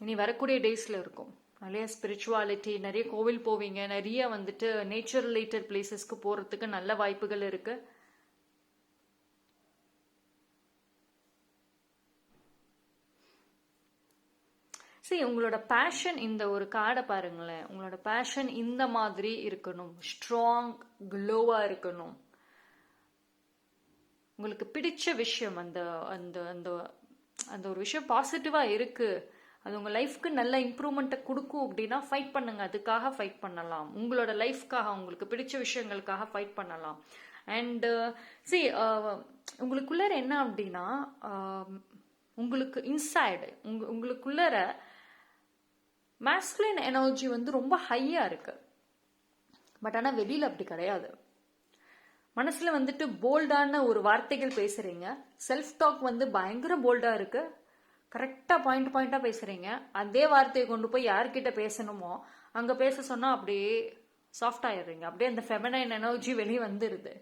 இனி வரக்கூடிய டேஸில் இருக்கும். நிறைய ஸ்பிரிச்சுவாலிட்டி, நிறைய கோவில் போவீங்க, நிறைய வந்துட்டு நேச்சர் ரிலேட்டட் பிளேசஸ்க்கு போகிறதுக்கு நல்ல வாய்ப்புகள் இருக்கு. சரி, உங்களோட பேஷன், இந்த ஒரு கார்டை பாருங்களேன், உங்களோட பேஷன் இந்த மாதிரி இருக்கணும், ஸ்ட்ராங் க்ளோவா இருக்கணும். உங்களுக்கு பிடிச்ச விஷயம் அந்த அந்த அந்த அந்த ஒரு விஷயம் பாசிட்டிவா இருக்கு, அது உங்க லைஃப்க்கு நல்ல இம்ப்ரூவ்மெண்ட்டை கொடுக்கும் அப்படின்னா ஃபைட் பண்ணுங்க. அதுக்காக ஃபைட் பண்ணலாம். உங்களோட லைஃப்காக, உங்களுக்கு பிடிச்ச விஷயங்களுக்காக ஃபைட் பண்ணலாம். அண்ட் உங்களுக்குள்ள என்ன அப்படின்னா, உங்களுக்கு இன்சைடு உங்களுக்குள்ளர மாஸ்குலின் எனர்ஜி வந்து ரொம்ப ஹையா இருக்கு, பட் ஆனால் வெளியில அப்படி கிடையாது. மனசுல வந்துட்டு போல்டான ஒரு வார்த்தைகள் பேசுறீங்க. செல்ஃப் டாக் வந்து பயங்கர போல்டா இருக்கு. கரெக்டா பாயிண்டா பேசுறீங்க. அதே வார்த்தையை கொண்டு போய் யார்கிட்ட பேசணுமோ அங்க பேச சொன்னா அப்படியே சாஃப்ட் ஆயிடுறீங்க. அப்படியே அந்த ஃபெமினைன் எனர்ஜி வெளியே வந்துருது.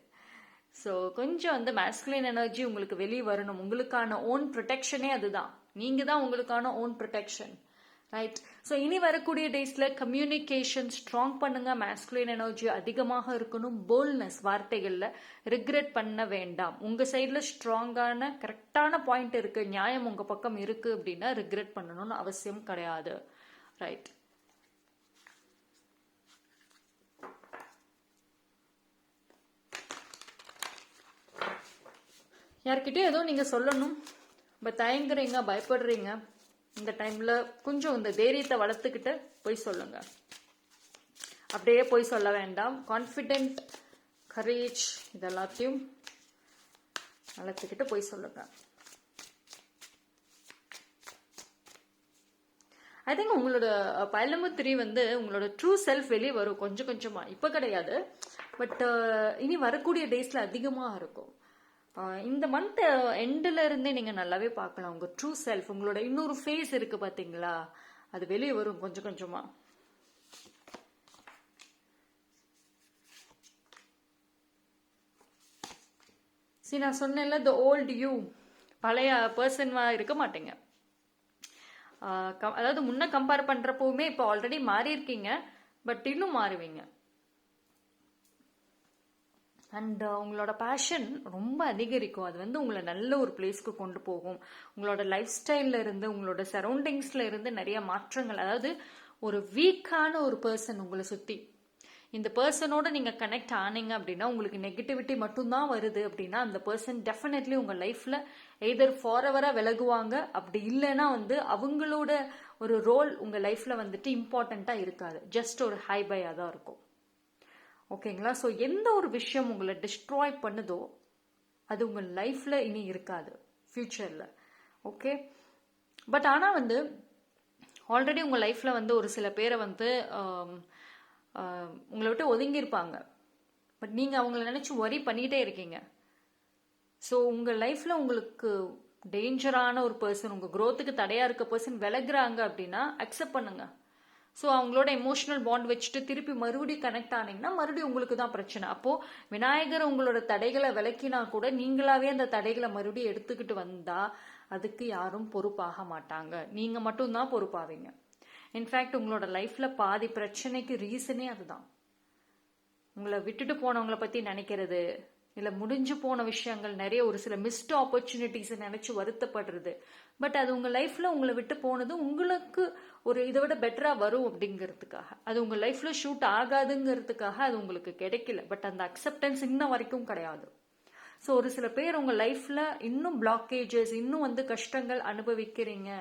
ஸோ கொஞ்சம் வந்து மாஸ்குலின் எனர்ஜி உங்களுக்கு வெளியே வரணும். உங்களுக்கான ஓன் ப்ரொடெக்ஷனே அதுதான். நீங்க தான் உங்களுக்கான ஓன் ப்ரொடெக்ஷன், ரைட்? ஸோ இனி வரக்கூடிய டேஸ்ல கம்யூனிகேஷன் ஸ்ட்ராங் பண்ணுங்க. மாஸ்குலின் எனர்ஜி அதிகமாக இருக்கணும். போல்ட்னஸ், வார்த்தைகள்ல ரிக்ரெட் பண்ண வேண்டாம். உங்க சைட்ல ஸ்ட்ராங்கான கரெக்டான பாயிண்ட் இருக்கு, நியாயம் உங்க பக்கம் இருக்கு அப்படின்னா ரிக்ரெட் பண்ணணும்னு அவசியம் கிடையாது, ரைட்? யார்கிட்டயும் ஏதோ நீங்க சொல்லணும், தயங்குறீங்க, பயப்படுறீங்க. இந்த டைம்ல கொஞ்சம் இந்த தைரியத்தை வளர்த்துக்கிட்டு போய் சொல்லுங்க. அப்படியே போய் சொல்ல வேண்டாம். கான்ஃபிடென்ட், கரேஜ் இதெல்லாத்தையும் வளர்த்துக்கிட்டு போய் சொல்லுங்க. ஐ திங்க் உங்களோட பைல் நம்பர் 3 வந்து உங்களோட ட்ரூ செல்ஃப் வெளியே வரும் கொஞ்சம் கொஞ்சமா. இப்ப கிடையாது, பட் இனி வரக்கூடிய டேஸ்ல அதிகமா இருக்கும். இந்த மந்த் எண்ட்ல இருந்தே நீங்க நல்லாவே பார்க்கலாம் உங்க ட்ரூ செல்ஃப், உங்களோட இன்னொரு ஃபேஸ் இருக்கு பாத்தீங்களா, அது வெளியே வரும் கொஞ்சம் கொஞ்சமா. சரி, நான் சொன்னேன்ல, தி ஓல்ட் யூ, பழைய பர்சன்வா இருக்க மாட்டீங்க. அதாவது முன்ன கம்பேர் பண்றப்பவுமே இப்போ ஆல்ரெடி மாறி இருக்கீங்க, பட் இன்னும் மாறுவீங்க. அண்ட் உங்களோட பேஷன் ரொம்ப அதிகரிக்கும். அது வந்து உங்களை நல்ல ஒரு பிளேஸ்க்கு கொண்டு போகும். உங்களோட லைஃப் ஸ்டைல்ல இருந்து, உங்களோட சரௌண்டிங்ஸ்ல இருந்து நிறைய மாற்றங்கள், அதாவது ஒரு வீக்கான ஒரு பர்சன் உங்களை சுத்தி, இந்த பர்சனோட நீங்க கனெக்ட் ஆனீங்க அப்படின்னா உங்களுக்கு நெகட்டிவிட்டி மட்டும்தான் வருது அப்படின்னா அந்த பர்சன் டெஃபினெட்லி உங்க லைஃப்ல எய்தர் ஃபாரெவரா விலகுவாங்க, அப்படி இல்லைன்னா வந்து அவங்களோட ஒரு ரோல் உங்க லைஃப்ல வந்துட்டு இம்பார்ட்டண்டா இருக்காது, ஜஸ்ட் ஒரு ஹை பையா தான் இருக்கும். ஓகேங்களா? ஸோ எந்த ஒரு விஷயம் உங்களை டிஸ்ட்ராய் பண்ணுதோ அது உங்கள் லைஃப்ல இனி இருக்காது ஃபியூச்சர்ல. ஓகே, பட் ஆனால் வந்து ஆல்ரெடி உங்கள் லைஃப்ல வந்து ஒரு சில பேரை வந்து உங்களை விட்டு ஒதுங்கியிருப்பாங்க, பட் நீங்கள் அவங்கள நினச்சி ஒரி பண்ணிகிட்டே இருக்கீங்க. ஸோ உங்கள் லைஃப்பில் உங்களுக்கு டேஞ்சரான ஒரு பர்சன், உங்கள் க்ரோத்துக்கு தடையாக இருக்க பர்சன் விலகுறாங்க அப்படின்னா அக்செப்ட் பண்ணுங்க. ஸோ அவங்களோட எமோஷனல் பாண்ட் வச்சுட்டு திருப்பி மறுபடியும் கனெக்ட் ஆனீங்கன்னா மறுபடியும் உங்களுக்கு தான் பிரச்சனை. அப்போது விநாயகர் உங்களோட தடைகளை விலக்கினா கூட நீங்களாவே அந்த தடைகளை மறுபடியும் எடுத்துக்கிட்டு வந்தால் அதுக்கு யாரும் பொறுப்பாக மாட்டாங்க, நீங்கள் மட்டும்தான் பொறுப்பாவீங்க. இன்ஃபேக்ட் உங்களோட லைஃப்பில் பாதி பிரச்சனைக்கு ரீசனே அதுதான். உங்களை விட்டுட்டு போனவங்களை பற்றி நினைக்கிறது, இல்லை முடிஞ்சு போன விஷயங்கள், நிறைய ஒரு சில மிஸ்டு ஆப்பர்ச்சுனிட்டிஸை நினச்சி வருத்தப்படுறது. பட் அது உங்கள் லைஃப்பில் உங்களை விட்டு போனது உங்களுக்கு ஒரு இதை விட பெட்டராக வரும் அப்படிங்கிறதுக்காக, அது உங்கள் லைஃப்பில் ஷூட் ஆகாதுங்கிறதுக்காக அது உங்களுக்கு கிடைக்கல. பட் அந்த அக்செப்டன்ஸ் இன்ன வரைக்கும் கிடையாது. ஸோ ஒரு சில பேர் உங்கள் லைஃப்பில் இன்னும் பிளாக்கேஜஸ், இன்னும் வந்து கஷ்டங்கள் அனுபவிக்கிறீங்க.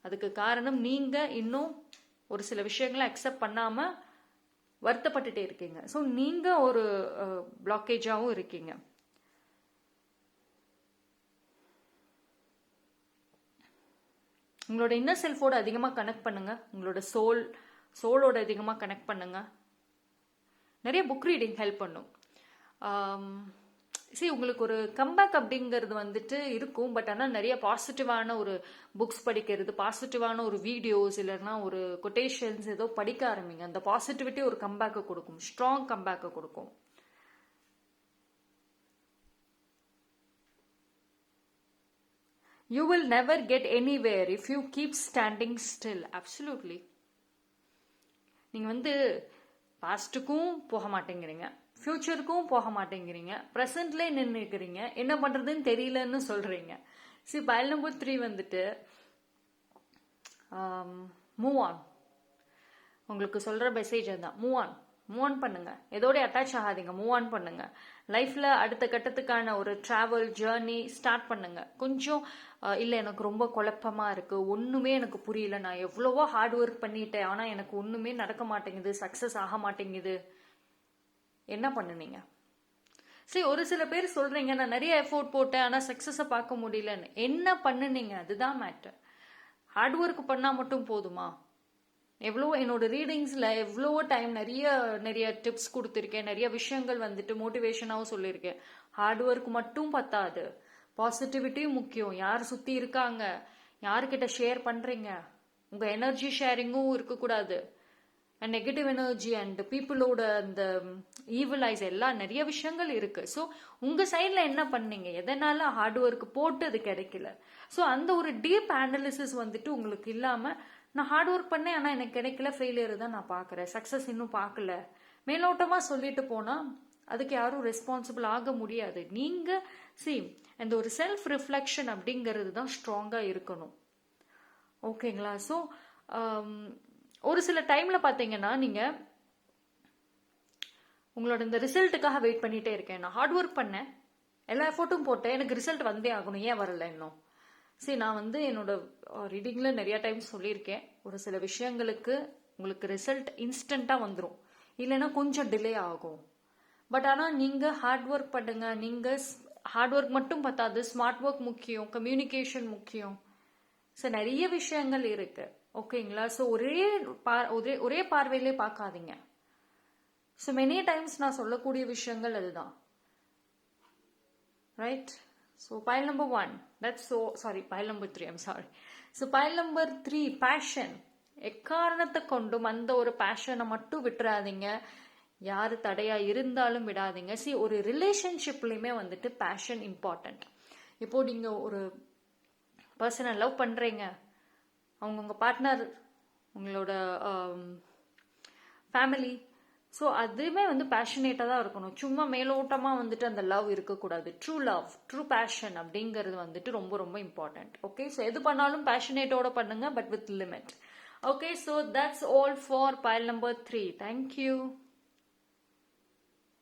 அதுக்கு காரணம் நீங்கள் இன்னும் ஒரு சில விஷயங்களை அக்செப்ட் பண்ணாமல் வருத்தப்பட்டுட்டே இருக்கீங்க. ஸோ நீங்கள் ஒரு பிளாக்கேஜாகவும் இருக்கீங்க. உங்களோட இன்னர் செல்ஃபோட அதிகமாக கனெக்ட் பண்ணுங்க, உங்களோட சோலோட அதிகமாக கனெக்ட் பண்ணுங்க. நிறைய புக் ரீடிங் ஹெல்ப் பண்ணும். சரி, உங்களுக்கு ஒரு கம்பேக் அப்படிங்கிறது வந்துட்டு இருக்கும், பட் ஆனால் நிறைய பாசிட்டிவான ஒரு புக்ஸ் படிக்கிறது, பாசிட்டிவான ஒரு வீடியோஸ் இல்லைன்னா ஒரு கொட்டேஷன்ஸ் ஏதோ படிக்க ஆரம்பிங்க. அந்த பாசிட்டிவிட்டி ஒரு கம்பேக்கை கொடுக்கும், ஸ்ட்ராங் கம்பேக்கை கொடுக்கும். You will never get anywhere if you keep standing still. Absolutely. நீங்கள் வந்து பாஸ்ட்டுக்கும் போக மாட்டேங்கிறீங்க, ஃப்யூச்சருக்கும் போக மாட்டேங்கிறீங்க, ப்ரெசண்ட்லேயே நின்றுக்கிறீங்க, என்ன பண்ணுறதுன்னு தெரியலன்னு சொல்கிறீங்க. சரி, பயல் நம்பர் 3 வந்துட்டு மூவ் ஆன். உங்களுக்கு சொல்கிற மெசேஜ் அதுதான், மூவ் ஆன் பண்ணுங்க, எதோடய அட்டாச் ஆகாதீங்க, மூவ் ஆன் பண்ணுங்க. லைஃப்பில் அடுத்த கட்டத்துக்கான ஒரு ட்ராவல் ஜேர்னி ஸ்டார்ட் பண்ணுங்க. கொஞ்சம் இல்லை எனக்கு ரொம்ப குழப்பமாக இருக்குது, ஒன்றுமே எனக்கு புரியல, நான் எவ்வளவோ ஹார்ட் ஒர்க் பண்ணிட்டேன் ஆனால் எனக்கு ஒன்றுமே நடக்க மாட்டேங்குது, சக்ஸஸ் ஆக மாட்டேங்குது, என்ன பண்ணுனீங்க? சரி, ஒரு சில பேர் சொல்கிறீங்க நான் நிறைய எஃபோர்ட் போட்டேன் ஆனால் சக்ஸஸை பார்க்க முடியலன்னு. என்ன பண்ணுனீங்க? அதுதான் மேட்டர். ஹார்ட் ஒர்க் பண்ணால் மட்டும் போதுமா? எவ்வளோ என்னோட ரீடிங்ஸில் எவ்வளவோ டைம் நிறைய டிப்ஸ் கொடுத்துருக்கேன், நிறைய விஷயங்கள் வந்துட்டு மோட்டிவேஷனாகவும் சொல்லியிருக்கேன். ஹார்ட் ஒர்க் மட்டும் பத்தாது, பாசிட்டிவிட்டியும் முக்கியம். யார் சுற்றி இருக்காங்க, யாருக்கிட்ட ஷேர் பண்ணுறீங்க, உங்கள் எனர்ஜி ஷேரிங்கும் இருக்கக்கூடாது. அண்ட் நெகட்டிவ் எனர்ஜி அண்ட் பீப்புளோட அந்த ஈவில் ஐஸ் எல்லாம் நிறைய விஷயங்கள் இருக்குது. ஸோ உங்கள் சைடில் என்ன பண்ணீங்க, எதனால் ஹார்ட் ஒர்க் போட்டு அது கிடைக்கல? ஸோ அந்த ஒரு டீப் அனாலிசிஸ் வந்துட்டு உங்களுக்கு இல்லாமல் நான் ஹார்ட் ஒர்க் பண்ணேன் ஆனால் எனக்கு கிடைக்கல, ஃபெயிலியர் தான் நான் பார்க்குறேன், சக்ஸஸ் இன்னும் பார்க்கல, மேலோட்டமாக சொல்லிட்டு போனால் அதுக்கு யாரும் ரெஸ்பான்சிபிள் ஆக முடியாது. நீங்கள் அந்த ஒரு செல்ஃப் ரிஃப்ளெக்ஷன் அப்படிங்கிறது தான் ஸ்ட்ராங்காக இருக்கணும். ஓகேங்களா? ஸோ ஒரு சில டைமில் பார்த்தீங்கன்னா நீங்கள் உங்களோட இந்த ரிசல்ட்டுக்காக வெயிட் பண்ணிகிட்டே இருக்கேன், நான் ஹார்ட் ஒர்க் பண்ணேன், எல்லா எஃபோர்ட்டும் போட்டேன், எனக்கு ரிசல்ட் வந்தே ஆகணும், ஏன் வரல இன்னும்? சரி, நான் வந்து என்னோட ரீடிங்கில் நிறைய டைம் சொல்லியிருக்கேன், ஒரு சில விஷயங்களுக்கு உங்களுக்கு ரிசல்ட் இன்ஸ்டண்ட்டாக வந்துடும், இல்லைன்னா கொஞ்சம் டிலே ஆகும். பட் ஆனால் நீங்கள் ஹார்ட் ஒர்க் பண்ணுங்க. நீங்கள் ஹார்ட் ஒர்க் மட்டும் பத்தாது, ஸ்மார்ட் ஒர்க் முக்கியம், கம்யூனிகேஷன் முக்கியம். ஸோ நிறைய விஷயங்கள் இருக்கு. ஓகேங்களா? ஸோ ஒரே பார்வையிலே பார்க்காதீங்க. ஸோ மெனி டைம்ஸ் நான் சொல்லக்கூடிய விஷயங்கள் அதுதான். Right? So pile number 1, that's so sorry, pile number 3, I'm sorry. So pile number 3, passion. எக்காரணத்தை கொண்டும் அந்த ஒரு பேஷனை மட்டும் விட்டுறாதீங்க, யார் தடையாக இருந்தாலும் விடாதீங்க. ஒரு ரிலேஷன்ஷிப்லையுமே வந்துட்டு பேஷன் இம்பார்ட்டண்ட். இப்போ நீங்கள் ஒரு பர்சனை லவ் பண்ணுறீங்க, அவங்க உங்கள் பார்ட்னர், உங்களோட ஃபேமிலி, ஸோ அதுவுமே வந்து பேஷனேட்டாக தான் இருக்கணும். சும்மா மேலோட்டமாக வந்துட்டு அந்த லவ் இருக்கக்கூடாது. ட்ரூ லவ், ட்ரூ பேஷன் அப்படிங்கிறது வந்துட்டு ரொம்ப ரொம்ப இம்பார்ட்டன்ட். ஓகே, ஸோ எது பண்ணாலும் பேஷனேட்டோட பண்ணுங்க, but with limit. Okay, so that's all for pile number 3. Thank you.